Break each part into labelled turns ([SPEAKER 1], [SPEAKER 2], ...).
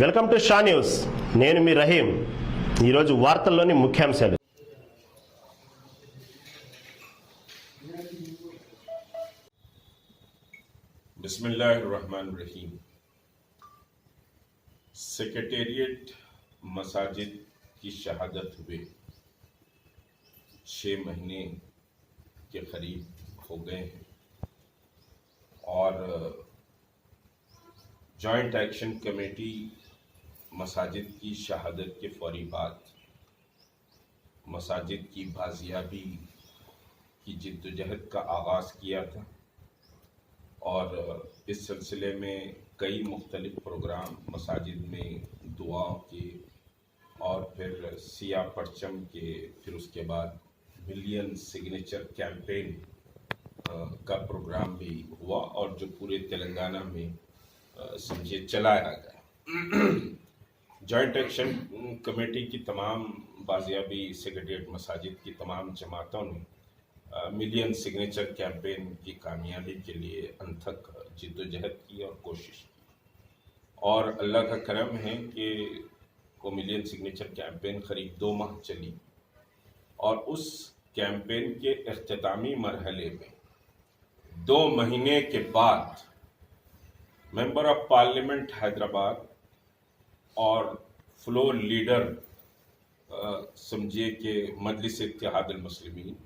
[SPEAKER 1] Welcome to Shah news. నేను మీ రహీం. ఈరోజు వార్తల్లోని ముఖ్యాంశాలు.
[SPEAKER 2] बिस्मिल्लाहिर्रहमानिर्रहीम। सेक्रेटेरिएट मसाजिद की शहादत हुए 6 महीने के करीब हो गए हैं और जॉइंट एक्शन कमेटी मसाजिद की शहादत के फौरी बाद मसाजिद की बाजियाबी की जिद्दोजहद का आगाज़ किया था और इस सिलसिले में कई मुख्तलिफ प्रोग्राम मसाजिद में दुआओं के और फिर सियाह परचम के, फिर उसके बाद मिलियन सिग्नेचर कैंपेन का प्रोग्राम भी हुआ और जो पूरे तेलंगाना में समझिए चलाया गया। जॉइंट एक्शन कमेटी की तमाम बाजियाबी सेक्रेटेरिएट मसाजिद की तमाम जमातों ने मिलियन सिग्नेचर कैंपेन की कामयाबी के लिए अनथक जिद्दोजहद की और कोशिश की और अल्लाह का करम है कि वो मिलियन सिग्नेचर कैंपेन करीब 2 माह चली और उस कैंपेन के इख्तितामी मरहले में 2 महीने के बाद मेंबर ऑफ पार्लियामेंट हैदराबाद और फ्लोर लीडर समझिए कि मजलिस इत्तेहादुल मुस्लिमीन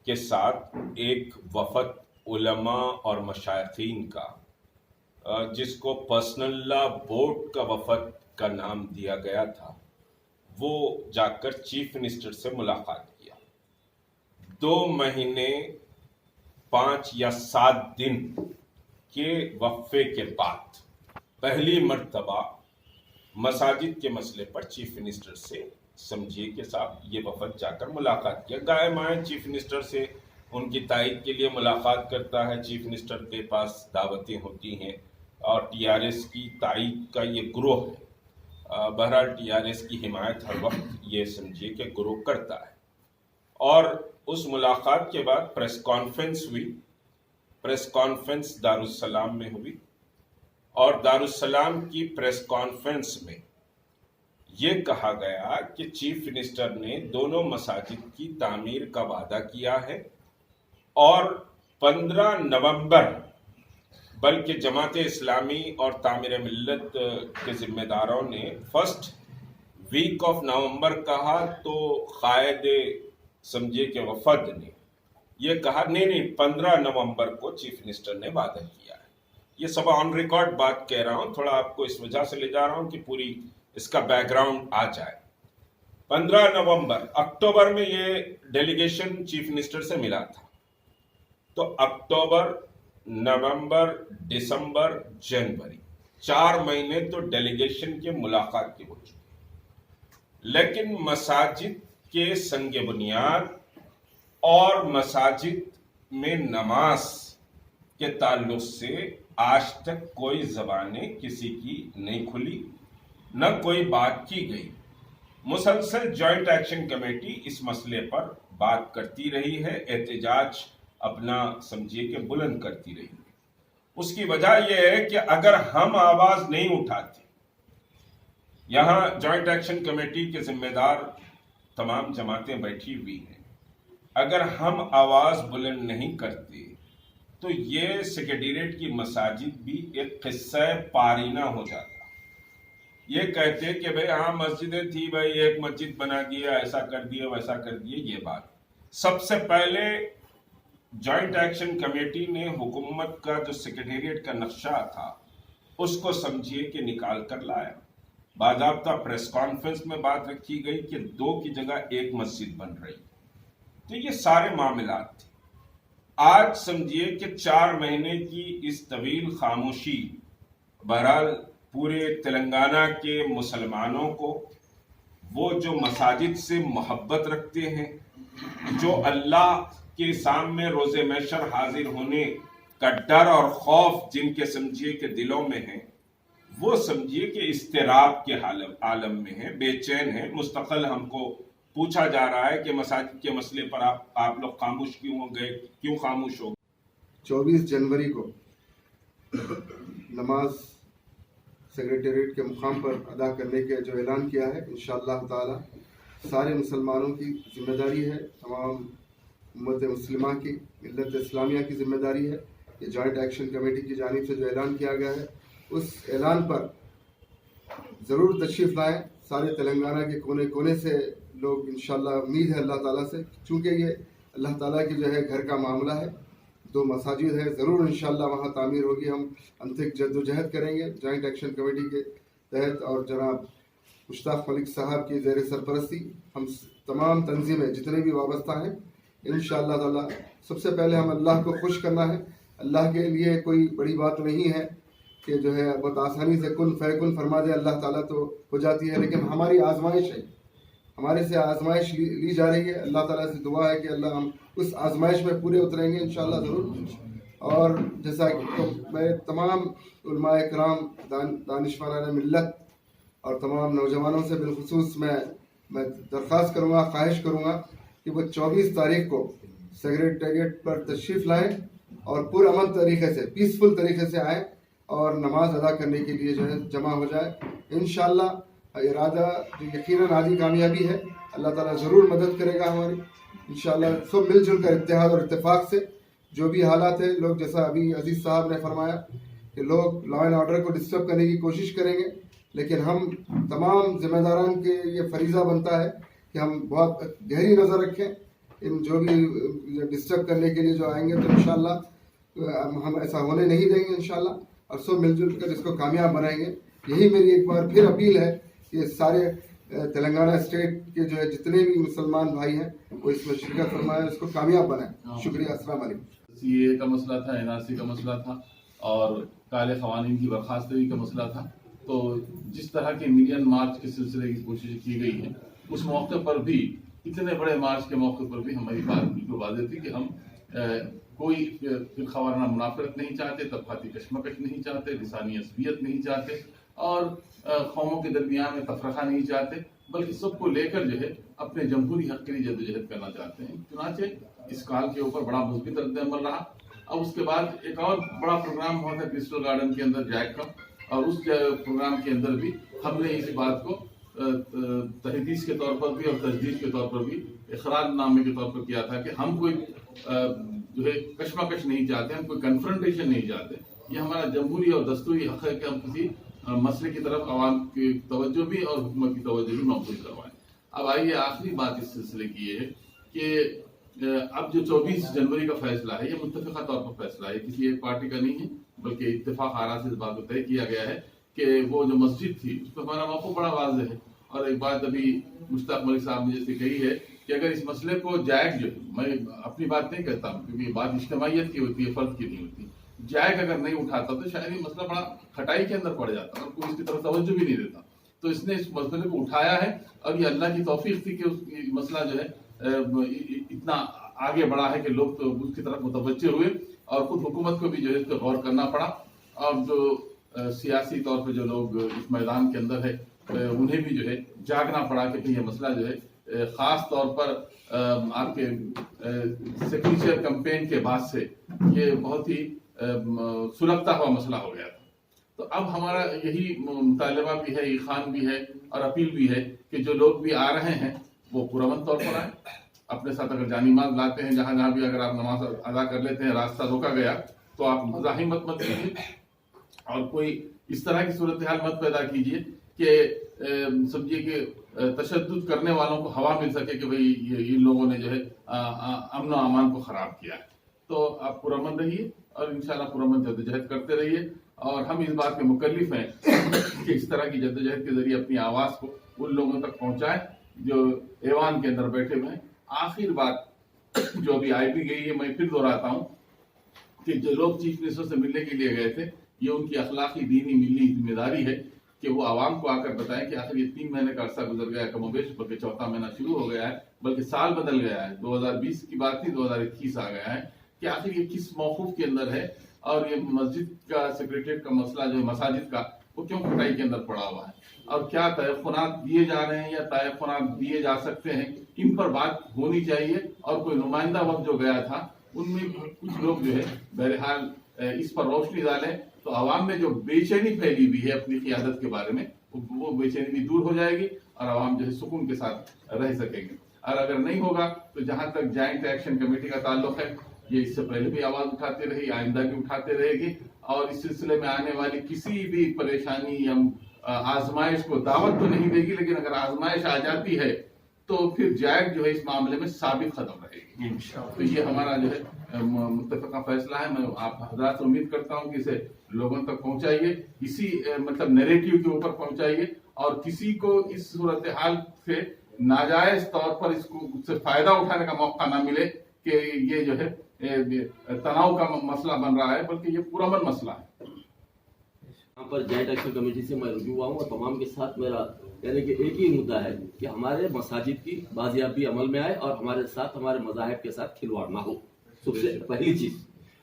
[SPEAKER 2] के साथ एक वफद उलमा और मशाइखीन का जिसको पर्सनल लॉ बोर्ड का वफद का नाम दिया गया था, वो जाकर चीफ मिनिस्टर से मुलाकात किया। 2 महीने 5 या 7 दिन के वक्फे के बाद पहली मर्तबा मसाजिद के मसले पर चीफ मिनिस्टर से समझिए कि साहब ये वफद जाकर मुलाकात किया। गाय माए चीफ मिनिस्टर से उनकी तायद के लिए मुलाकात करता है, चीफ मिनिस्टर के पास दावतें होती हैं और टीआरएस की तायद का ये ग्रोह है। बहरहाल टीआरएस की हिमायत हर वक्त ये समझिए कि ग्रोह करता है। और उस मुलाकात के बाद प्रेस कॉन्फ्रेंस हुई। प्रेस कॉन्फ्रेंस दारुस्सलाम में हुई और दारुस्सलाम की प्रेस कॉन्फ्रेंस में ये कहा गया कि चीफ मिनिस्टर ने दोनों मसाजिद की तामीर का वादा किया है और 15 नवंबर बल्कि जमात इस्लामी और तामीर मिल्लत के जिम्मेदारों ने फर्स्ट वीक ऑफ नवंबर कहा, तो कायदे समझिए कि वफद ने ये कहा नहीं 15 नवंबर को चीफ मिनिस्टर ने वादा किया है। ये सब ऑन रिकॉर्ड बात कह रहा हूं, थोड़ा आपको इस वजह से ले जा रहा हूं कि पूरी इसका बैकग्राउंड आ जाए। 15 नवंबर अक्टूबर में ये डेलीगेशन चीफ मिनिस्टर से मिला था, तो अक्टूबर, नवंबर, दिसंबर, जनवरी 4 महीने तो डेलीगेशन की मुलाकात की हो चुकी। लेकिन मसाजिद के संगे बुनियाद और मसाजिद में नमाज के ताल्लुक से आज तक कोई ज़बानें किसी की नहीं खुली, न कोई बात की गई। मुसलसल जॉइंट एक्शन कमेटी इस मसले पर बात करती रही है, एहतजाज अपना समझिए कि बुलंद करती रही है। उसकी वजह यह है कि अगर हम आवाज नहीं उठाते, यहां जॉइंट एक्शन कमेटी के जिम्मेदार तमाम जमातें बैठी हुई हैं, अगर हम आवाज बुलंद नहीं करते तो ये सेक्रेटेरिएट की मसाजिद भी एक किस्सा पारीना हो जाता। ये कहते कि भाई हाँ मस्जिदें थी, भाई एक मस्जिद बना दिया, ऐसा कर दिया, वैसा कर दिया। ये बात सबसे पहले जॉइंट एक्शन कमेटी ने हुकूमत का जो सेक्रेटेरिएट का नक्शा था उसको समझिए कि निकाल कर लाया। बाज़ाब्ता प्रेस कॉन्फ्रेंस में बात रखी गई कि 2 की जगह 1 मस्जिद बन रही। तो ये सारे मामलात थे। आज समझिए कि 4 महीने की इस तवील खामोशी बहरहाल पूरे तेलंगाना के मुसलमानों को, वो जो मसाजिद से मोहब्बत रखते हैं, जो अल्लाह के सामने रोज़े महशर हाजिर होने का डर और खौफ जिनके समझिए कि दिलों में है, वो समझिए कि इस्तिराब के आलम में है, बेचैन है। मुस्तकिल हमको पूछा जा रहा है कि मसाजिद के मसले पर आप लोग खामोश क्यों हो गए, क्यों खामोश हो गए।
[SPEAKER 3] 24 जनवरी को नमाज सेक्रेटेरिएट के मुकाम पर अदा करने के जो ऐलान किया है, इंशाअल्लाह ताला सारे मुसलमानों की जिम्मेदारी है, तमाम उम्मत मुस्लिमा की, मिल्लत इस्लामिया की जिम्मेदारी है। ये जॉइंट एक्शन कमेटी की जानिब से जो ऐलान किया गया है, उस ऐलान पर ज़रूर तशरीफ़ लाएँ। सारे तेलंगाना के कोने कोने से लोग इंशाअल्लाह, उम्मीद है अल्लाह ताला से, चूँकि ये अल्लाह ताला की जो है घर का मामला है, 2 मसाजिद है, ज़रूर इंशाअल्लाह वहाँ तामीर होगी। हम अंतिम जद्दोजहद करेंगे जॉइंट एक्शन कमेटी के तहत, और जनाब मुश्ताक मलिक साहब की ज़ेर सरपरस्ती हम तमाम तंजीमें जितने भी वाबस्ता हैं, इंशाअल्लाह ताला सबसे पहले हम अल्लाह को खुश करना है। अल्लाह के लिए कोई बड़ी बात नहीं है कि जो है बहुत आसानी से कुन फैकुन फरमा दे अल्लाह ताला, तो हो जाती है, लेकिन हमारी आजमाइश है, हमारे से आजमाइश ली जा रही है। अल्लाह ताला से दुआ है कि अल्लाह हम उस आजमाइश में पूरे उतरेंगे इंशाअल्लाह ज़रूर। और जैसा कि तो मैं तमाम उलमाए किराम, दानिशवारान मिल्लत और तमाम नौजवानों से बिलखुसूस मैं दरख्वास्त करूँगा, ख्वाहिश करूँगा कि वो 24 तारीख को सेक्रेटेरिएट पर तशरीफ़ लाएँ और पुरअमन तरीके से, पीसफुल तरीके से आएँ और नमाज अदा करने के लिए जो है जमा हो जाए। इंशाअल्लाह इरादा जो यकीनन आधी कामयाबी है, अल्लाह ताला ज़रूर मदद करेगा हमारी इंशाअल्लाह। सब मिलजुल कर इत्तेहाद और इत्तेफाक से जो भी हालात है, लोग जैसा अभी अजीज़ साहब ने फरमाया कि लोग लॉ एंड ऑर्डर को डिस्टर्ब करने की कोशिश करेंगे, लेकिन हम तमाम ज़िम्मेदारान के ये फरीज़ा बनता है कि हम बहुत गहरी नज़र रखें इन जो भी डिस्टर्ब करने के लिए जो आएंगे, तो इंशाअल्लाह हम ऐसा होने नहीं देंगे इंशाअल्लाह, और सब मिलजुल कर इसको कामयाब बनाएंगे। यही मेरी एक बार फिर अपील है कि सारे तेलंगाना स्टेट के जो है जितने भी मुसलमान भाई हैं वो इसमें शिरकत फरमाएं, इसको कामयाब बनाएं। शुक्रिया, अस्सलाम वालेकुम।
[SPEAKER 4] सीए का मसला था, एनआरसी का मसला था और काले खवानीन की बर्खास्तगी का मसला था। तो जिस तरह के मिलियन मार्च के सिलसिले की कोशिश की गई है, उस मौके पर भी, इतने बड़े मार्च के मौके पर भी हमारी बात बिल्कुल वाज़ेह थी कि हम कोई फिरकावाराना मुनाफरत नहीं चाहते, तबक़ाती कशमकश नहीं चाहते, लिसानी असबियत नहीं चाहते और कौमों के दरमियान में तफरक़ा नहीं चाहते, बल्कि सबको लेकर जो है अपने जमहूरी हक़ के लिए जद्दोजहद करना चाहते हैं। चुनाचे इस काल के ऊपर बड़ा मुस्बित रद्द-ए-अमल रहा। अब उसके बाद एक और बड़ा प्रोग्राम हुआ था क्रिस्टल गार्डन के अंदर जैक का, और उस प्रोग्राम के अंदर भी हमने इस बात को तहदीस के तौर पर भी और तजदीद के तौर पर भी इकरार नामे के तौर पर किया था कि हम कोई जो है कशमकश नहीं चाहते, हम कोई कन्फ्रंटेशन नहीं चाहते। ये हमारा जमहूरी और दस्तूरी हक़ है कि हम किसी मसले की तरफ आवाम की तवज्जो भी और हुकूमत की तवज्जो भी मौजूद करवाएं। अब आइए आखिरी बात इस सिलसिले की ये है कि अब जो 24 जनवरी का फैसला है, ये मुत्तफ़िक़ा तौर पर फैसला है, किसी एक पार्टी का नहीं है, बल्कि इत्तेफाक आरा से इस बात को तय किया गया है कि वो जो मस्जिद थी उस पर हमारा मौक़िफ़ बड़ा वाज़ेह है। और एक बात अभी मुश्ताक मलिक साहब ने जैसे कही है कि अगर इस मसले को जायक, जो मैं अपनी बात नहीं कहता हूँ क्योंकि ये बात इज्तिमाइयत की होती है, फ़र्द की नहीं होती, जायक अगर नहीं उठाता तो शायद ये मसला बड़ा खटाई के अंदर पड़ जाता और कोई इसकी तरफ तवज्जो भी नहीं देता। तो इसने इस मसले को उठाया है और ये अल्लाह की तौफीक थी कि मसला जो है इतना आगे बढ़ा है कि लोग तो उसकी तरफ मुतवज्जे हुए और खुद हुकूमत को भी जो है इस पर गौर करना पड़ा। और जो सियासी तौर पर जो लोग इस मैदान के अंदर है उन्हें भी जो है जागना पड़ा कि भाई ये मसला जो है ख़ास तौर पर आपके सेक्रेटरी कैंपेन के बाद से ये बहुत ही सुलगता हुआ मसला हो गया था। तो अब हमारा यही मुतालबा भी है, ईखान भी है और अपील भी है कि जो लोग भी आ रहे हैं वो पुरअमन तौर पर आए, अपने साथ अगर जानी माल लाते हैं, जहाँ जहाँ भी अगर आप नमाज अदा कर लेते हैं, रास्ता रोका गया तो आप मज़ाहिमत मत कीजिए और कोई इस तरह की सूरत हाल मत पैदा कीजिए कि समझिए कि तशद्दुद करने वालों को हवा मिल सके कि भाई इन लोगों ने जो है अमन और अमान को ख़राब किया है। तो आप पुरअमन रहिए और इंशाल्लाह पुरअमन जद्दोजहद करते रहिए। और हम इस बात के मुकल्लिफ हैं कि इस तरह की जद्दोजहद के जरिए अपनी आवाज़ को उन लोगों तक पहुँचाएं जो ऐवान के अंदर बैठे हुए हैं। आखिर बात जो अभी आई भी गई है, मैं फिर दोहराता हूँ कि जो लोग चीफ मिनिस्टर से मिलने के लिए गए थे, ये उनकी अखलाकी, दीनी, मिली जिम्मेदारी है कि वो आवाम को आकर बताएं कि आखिर ये 3 महीने का अरसा गुजर गया है, कमोबेश, बल्कि चौथा महीना शुरू हो गया है, बल्कि साल बदल गया है, 2020 की बात थी 2021 आ गया है, कि आखिर ये किस मौकूफ के अंदर है और ये मस्जिद का सेक्रेटरीट का मसला जो है मसाजिद का, वो क्यों खटाई के अंदर पड़ा हुआ है और क्या तयफ़ुनात दिए जा रहे हैं या तयफ़ुनात दिए जा सकते हैं, इन पर बात होनी चाहिए। और कोई नुमाइंदा वक्त जो गया था उनमें कुछ लोग जो है बहरहाल इस पर रोशनी डालें तो आवाम में जो बेचैनी फैली हुई है अपनी क़ियादत के बारे में वो बेचैनी भी दूर हो जाएगी और आवाम जो है सुकून के साथ रह सकेंगे। और अगर नहीं होगा तो जहां तक जॉइंट एक्शन कमेटी का ताल्लुक है, ये इससे पहले भी आवाज उठाते रही, आइंदा भी उठाते रहेगी और इस सिलसिले में आने वाली किसी भी परेशानी या आजमाइश को दावत तो नहीं देगी, लेकिन अगर आजमाइश आ जाती है तो फिर जैक जो है इस मामले में साबित खत्म रहेगी। तो ये हमारा जो है मुत्तफ़क़ा फैसला है। मैं आप हज़रात से उम्मीद करता हूँ कि इसे लोगों तक पहुँचाइए, इसी मतलब नैरेटिव के ऊपर पहुँचाइए और किसी को इस सूरत हाल से नाजायज तौर पर उससे फायदा उठाने का मौका ना मिले कि ये जो है तनाव का मसला बन रहा है, बल्कि ये पुरअमन मसला है।
[SPEAKER 5] यहाँ पर जॉइंट एक्शन कमेटी से मैं रुजू हुआ हूँ और तमाम के साथ मेरा यानी कि एक ही मुद्दा है कि हमारे मसाजिद की बाजियाबी अमल में आए और हमारे साथ हमारे मज़ाहिब के साथ खिलवाड़ ना हो, सबसे पहली चीज़।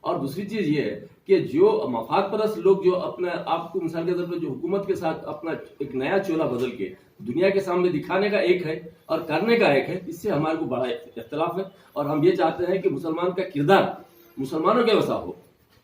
[SPEAKER 5] और दूसरी चीज़ ये है कि जो मफाद परस्त लोग जो अपने आपको मिसाल के तौर पर जो हुकूमत के साथ अपना एक नया चोला बदल के दुनिया के सामने दिखाने का एक है और करने का एक है, इससे हमारे को बड़ा इख्तलाफ है। और हम ये चाहते हैं कि मुसलमान का किरदार मुसलमानों के वैसा हो,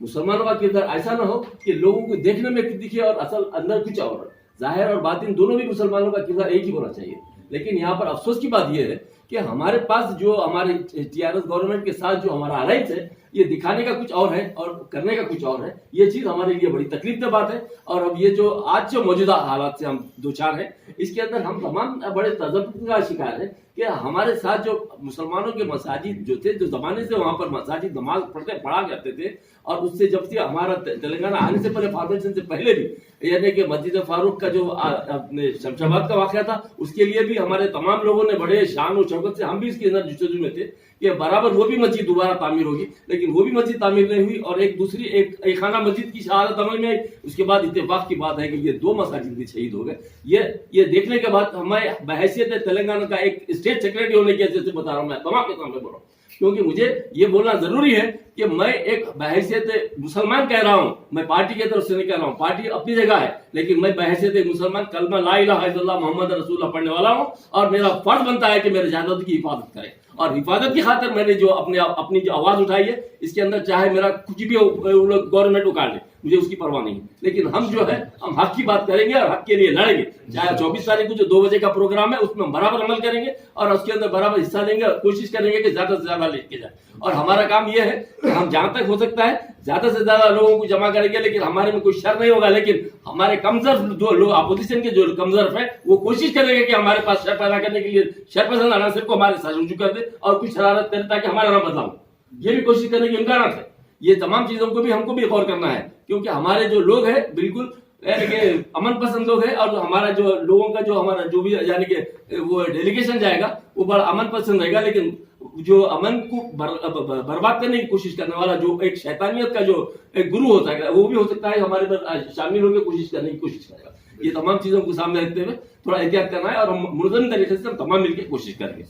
[SPEAKER 5] मुसलमानों का किरदार ऐसा ना हो कि लोगों को देखने में दिखे और असल अंदर कुछ और। जाहिर और बातिन दोनों भी मुसलमानों का किरदार एक ही होना चाहिए। लेकिन यहाँ पर अफसोस की बात यह है कि हमारे पास जो हमारे टीआरएस गवर्नमेंट के साथ जो हमारा अलायंस है, ये दिखाने का कुछ और है और करने का कुछ और है। ये चीज हमारे लिए बड़ी तकलीफ की बात है। और अब ये जो आज जो मौजूदा हालात से हम दो चार हैं, इसके अंदर हम तमाम बड़े तजब्बुत का शिकार है कि हमारे साथ जो मुसलमानों के मसाजिद जो थे, जो जमाने से वहां पर मसाजिद नमाज पढ़ा करते थे, और उससे जब से हमारा तेलंगाना आने से पहले फॉर्मेशन से पहले भी यानी कि मस्जिद फारूक का जो अपने शमशाबाद का वाकया था, उसके लिए भी हमारे तमाम लोगों ने बड़े शान और शौकत से, हम भी इसके अंदर जुस्तजू में थे कि बराबर वो भी मस्जिद दोबारा तामीर होगी, लेकिन वो भी मस्जिद तामीर नहीं हुई और एक दूसरी एक खाना मस्जिद की शहादत अमल में आई। उसके बाद इत्तेफाक की बात है कि ये दो मसाजिद भी शहीद हो गए। ये देखने के बाद हमें बहैसियत तेलंगाना का एक स्टेट सेक्रेटरी होने की हैसियत से बता रहा हूँ, मैं तमाम के सामने बोल रहा हूँ, क्योंकि मुझे ये बोलना जरूरी है कि मैं एक बहैसियत मुसलमान कह रहा हूँ, मैं पार्टी की तरफ से नहीं कह रहा हूँ। पार्टी अपनी जगह है, लेकिन मैं बहैसियत मुसलमान कलमा ला इलाहा इल्लल्लाह मोहम्मद रसूलुल्लाह पढ़ने वाला हूँ और मेरा फर्ज बनता है कि मेरे जायदाद की हिफाजत करें। और हिफाजत की खातिर मैंने जो अपनी जो आवाज उठाई है, इसके अंदर चाहे मेरा कुछ भी गवर्नमेंट उखाड़ ले, मुझे उसकी परवाह नहीं है। लेकिन हम जो है हम हक की बात करेंगे और हक के लिए लड़ेंगे। चाहे 24 तारीख को जो 2 बजे का प्रोग्राम है उसमें हम बराबर अमल करेंगे और उसके अंदर बराबर हिस्सा लेंगे और कोशिश करेंगे कि ज्यादा से ज्यादा लेके जाए। और हमारा काम यह है कि हम जहां तक हो सकता है ज्यादा से ज्यादा लोगों को जमा करेंगे, लेकिन हमारे में कोई शर नहीं होगा। लेकिन हमारे कमजोर जो लोग अपोजिशन के जो कमजोर है, वो कोशिश करेंगे कि हमारे पास शर पैदा करने के लिए शरपसंद अनासर को हमारे साथ रुजू कर दे और कुछ शरारत करे ताकि हमारा ना बदलाव, ये भी कोशिश करने की इम्कान है। ये तमाम चीजों को भी हमको भी गौर करना है, क्योंकि हमारे जो लोग हैं बिल्कुल अमन पसंद लोग हैं और हमारा जो लोगों का जो हमारा जो भी यानी कि वो डेलीगेशन जाएगा वो बड़ा अमन पसंद रहेगा। लेकिन जो अमन को बर्बाद करने की कोशिश करने वाला जो एक शैतानियत का जो एक गुरु होता है, वो भी हो सकता है हमारे पर शामिल होकर कोशिश करने की कोशिश करेगा। ये तमाम चीजों को सामने रखते हुए थोड़ा एहतियात करना है और हम मुनज़्ज़म तरीके से हम तमाम मिलकर कोशिश करेंगे।